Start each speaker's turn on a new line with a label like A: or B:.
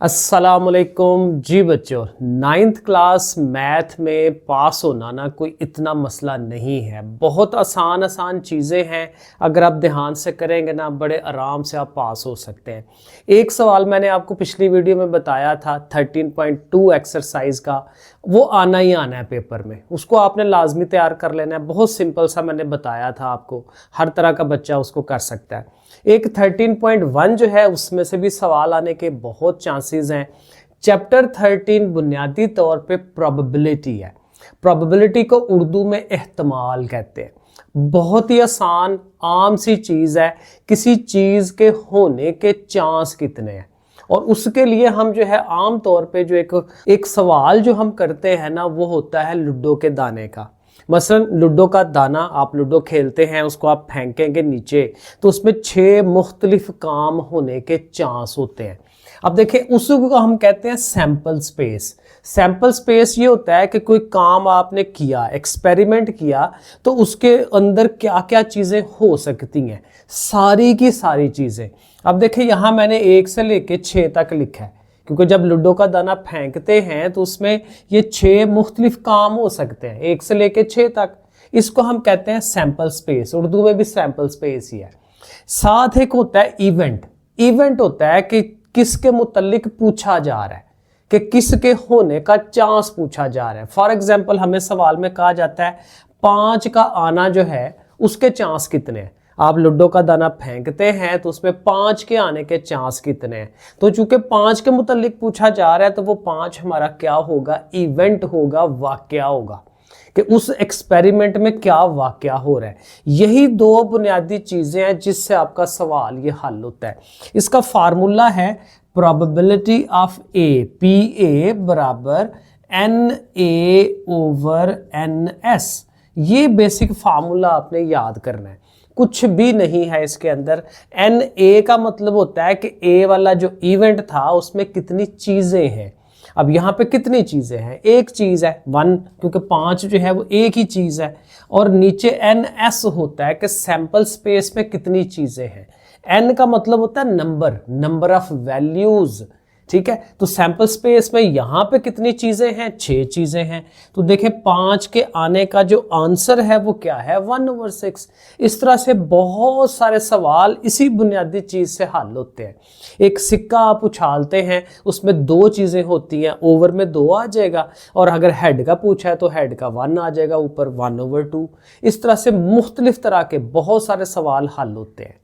A: अस्सलामुअलैकुम जी बच्चों, ninth class math में पास होना ना कोई इतना मसला नहीं है। बहुत आसान आसान चीज़ें हैं, अगर आप ध्यान से करेंगे ना बड़े आराम से आप पास हो सकते हैं। एक सवाल मैंने आपको पिछली वीडियो में बताया था 13.2 एक्सरसाइज का, वो आना ही आना है पेपर में, उसको आपने लाजमी तैयार कर लेना है। बहुत सिंपल सा मैंने बताया था आपको, हर तरह का बच्चा उसको कर सकता है। एक 13.1 जो है उसमें से भी सवाल आने के बहुत चांसेस हैं। चैप्टर 13 बुनियादी तौर पे प्रोबेबिलिटी है। प्रोबेबिलिटी को उर्दू में एहतमाल कहते हैं। बहुत ही आसान आम सी चीज़ है, किसी चीज़ के होने के चांस कितने हैं, और उसके लिए हम जो है आम तौर पे जो एक सवाल जो हम करते हैं ना वो होता है लूडो के दाने का। मसलन लूडो का दाना, आप लूडो खेलते हैं, उसको आप फेंकेंगे नीचे तो उसमें 6 मुख्तलिफ काम होने के चांस होते हैं। अब देखिए उसको हम कहते हैं सैंपल स्पेस। सैंपल स्पेस ये होता है कि कोई काम आपने किया, एक्सपेरिमेंट किया, तो उसके अंदर क्या क्या चीज़ें हो सकती हैं, सारी की सारी चीज़ें। अब देखिए यहाँ मैंने 1 से लेके 6 तक लिखा है, क्योंकि जब लूडो का दाना फेंकते हैं तो उसमें ये 6 मुख्तलिफ काम हो सकते हैं, 1 से लेके 6 तक। इसको हम कहते हैं सैंपल स्पेस, उर्दू में भी सैंपल स्पेस ही है। साथ एक होता है इवेंट। इवेंट होता है कि किसके मुतल्लिक पूछा जा रहा है, कि किसके होने का चांस पूछा जा रहा है। फॉर एग्जाम्पल हमें सवाल में कहा जाता है 5 का आना जो है उसके चांस कितने हैं। आप लूडो का दाना फेंकते हैं तो उसमें 5 के आने के चांस कितने हैं। तो चूंकि 5 के मुतालिक पूछा जा रहा है तो वो 5 हमारा क्या होगा, इवेंट होगा, वाकया होगा, कि उस एक्सपेरिमेंट में क्या वाकया हो रहा है। यही 2 बुनियादी चीज़ें हैं जिससे आपका सवाल ये हल होता है। इसका फार्मूला है probability of A, P A बराबर N A over N S. ये बेसिक फार्मूला आपने याद करना है, कुछ भी नहीं है इसके अंदर। एन ए का मतलब होता है कि ए वाला जो इवेंट था उसमें कितनी चीज़ें हैं। अब यहाँ पे कितनी चीज़ें हैं, एक चीज़ है 1, क्योंकि 5 जो है वो एक ही चीज़ है। और नीचे एन एस होता है कि सैंपल स्पेस में कितनी चीज़ें हैं। एन का मतलब होता है नंबर, नंबर ऑफ वैल्यूज़, ठीक है। तो सैंपल स्पेस में यहाँ पे कितनी चीज़ें हैं, 6 चीज़ें हैं। तो देखें 5 के आने का जो आंसर है वो क्या है, 1/6। इस तरह से बहुत सारे सवाल इसी बुनियादी चीज़ से हल होते हैं। एक सिक्का आप उछालते हैं, उसमें 2 चीज़ें होती हैं, ओवर में 2 आ जाएगा, और अगर हेड का पूछा है तो हेड का 1 आ जाएगा ऊपर, 1/2। इस तरह से मुख्तलिफ तरह के बहुत सारे सवाल हल होते हैं।